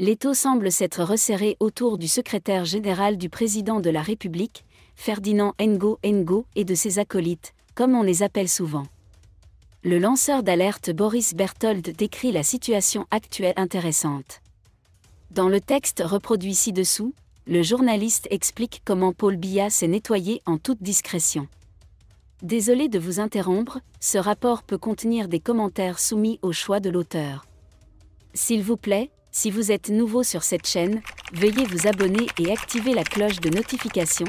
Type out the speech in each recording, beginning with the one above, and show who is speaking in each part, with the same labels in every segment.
Speaker 1: L'étau semble s'être resserré autour du secrétaire général du président de la République, Ferdinand Ngo et de ses acolytes, comme on les appelle souvent. Le lanceur d'alerte Boris Berthold décrit la situation actuelle intéressante. Dans le texte reproduit ci-dessous, le journaliste explique comment Paul Biya s'est nettoyé en toute discrétion. Désolé de vous interrompre, ce rapport peut contenir des commentaires soumis au choix de l'auteur. S'il vous plaît, si vous êtes nouveau sur cette chaîne, veuillez vous abonner et activer la cloche de notification.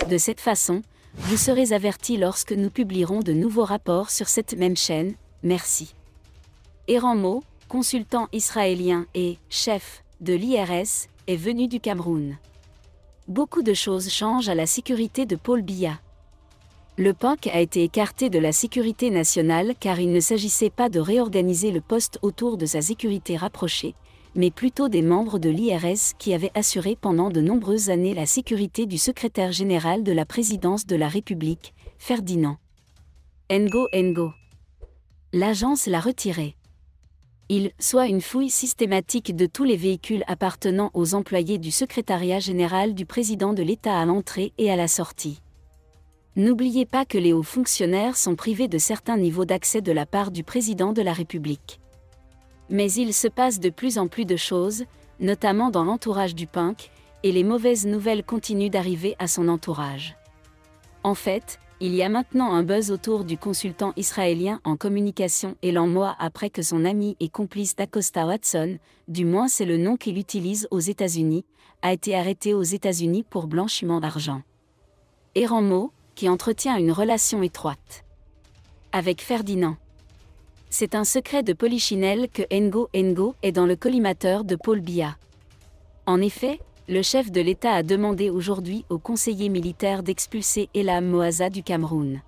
Speaker 1: De cette façon, vous serez averti lorsque nous publierons de nouveaux rapports sur cette même chaîne. Merci. Eran Mo, consultant israélien et chef de l'IRS, est venu du Cameroun. Beaucoup de choses changent à la sécurité de Paul Biya. Le POC a été écarté de la sécurité nationale car il ne s'agissait pas de réorganiser le poste autour de sa sécurité rapprochée, mais plutôt des membres de l'IRS qui avaient assuré pendant de nombreuses années la sécurité du secrétaire général de la présidence de la République, Ferdinand Ngo. L'agence l'a retiré. Il soit une fouille systématique de tous les véhicules appartenant aux employés du secrétariat général du président de l'État à l'entrée et à la sortie. N'oubliez pas que les hauts fonctionnaires sont privés de certains niveaux d'accès de la part du président de la République. Mais il se passe de plus en plus de choses, notamment dans l'entourage du punk, et les mauvaises nouvelles continuent d'arriver à son entourage. En fait, il y a maintenant un buzz autour du consultant israélien en communication Eran Mo après que son ami et complice d'Acosta Watson, du moins c'est le nom qu'il utilise aux États-Unis, a été arrêté aux États-Unis pour blanchiment d'argent. Eran Mo, qui entretient une relation étroite avec Ferdinand. C'est un secret de polichinelle que Ngo est dans le collimateur de Paul Biya. En effet, le chef de l'État a demandé aujourd'hui aux conseillers militaires d'expulser Elam Moaza du Cameroun.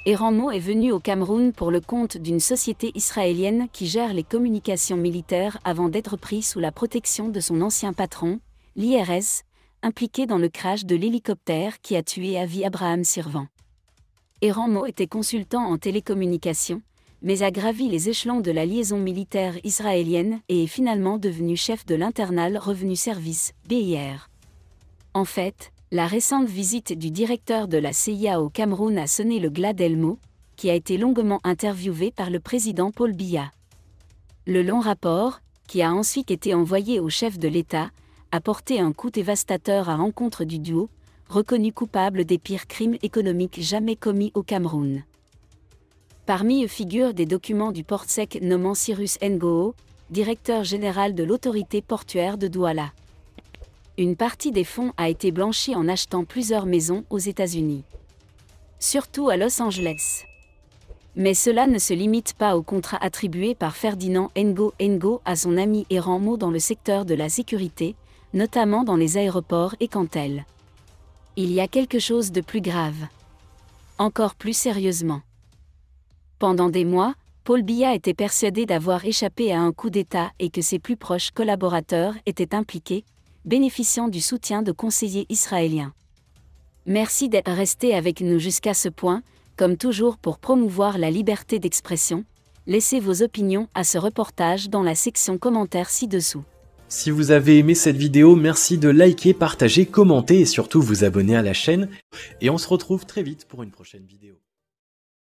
Speaker 1: Eran Mo est venu au Cameroun pour le compte d'une société israélienne qui gère les communications militaires avant d'être pris sous la protection de son ancien patron, l'IRS, impliqué dans le crash de l'hélicoptère qui a tué Avi Abraham Sirvan. Eran Mo était consultant en télécommunications, mais a gravi les échelons de la liaison militaire israélienne et est finalement devenu chef de l'Internal Revenue Service, BIR. En fait, la récente visite du directeur de la CIA au Cameroun a sonné le glas d'Elmo, qui a été longuement interviewé par le président Paul Biya. Le long rapport, qui a ensuite été envoyé au chef de l'État, a porté un coup dévastateur à l'encontre du duo, reconnu coupable des pires crimes économiques jamais commis au Cameroun. Parmi eux figurent des documents du portsec nommant Cyrus Ngo, directeur général de l'autorité portuaire de Douala. Une partie des fonds a été blanchie en achetant plusieurs maisons aux États-Unis. Surtout à Los Angeles. Mais cela ne se limite pas aux contrats attribués par Ferdinand Ngo à son ami Eran Mo dans le secteur de la sécurité, notamment dans les aéroports et Cantel. Il y a quelque chose de plus grave. Encore plus sérieusement. Pendant des mois, Paul Biya était persuadé d'avoir échappé à un coup d'État et que ses plus proches collaborateurs étaient impliqués, bénéficiant du soutien de conseillers israéliens. Merci d'être resté avec nous jusqu'à ce point, comme toujours pour promouvoir la liberté d'expression. Laissez vos opinions à ce reportage dans la section commentaires ci-dessous.
Speaker 2: Si vous avez aimé cette vidéo, merci de liker, partager, commenter et surtout vous abonner à la chaîne. Et on se retrouve très vite pour une prochaine vidéo.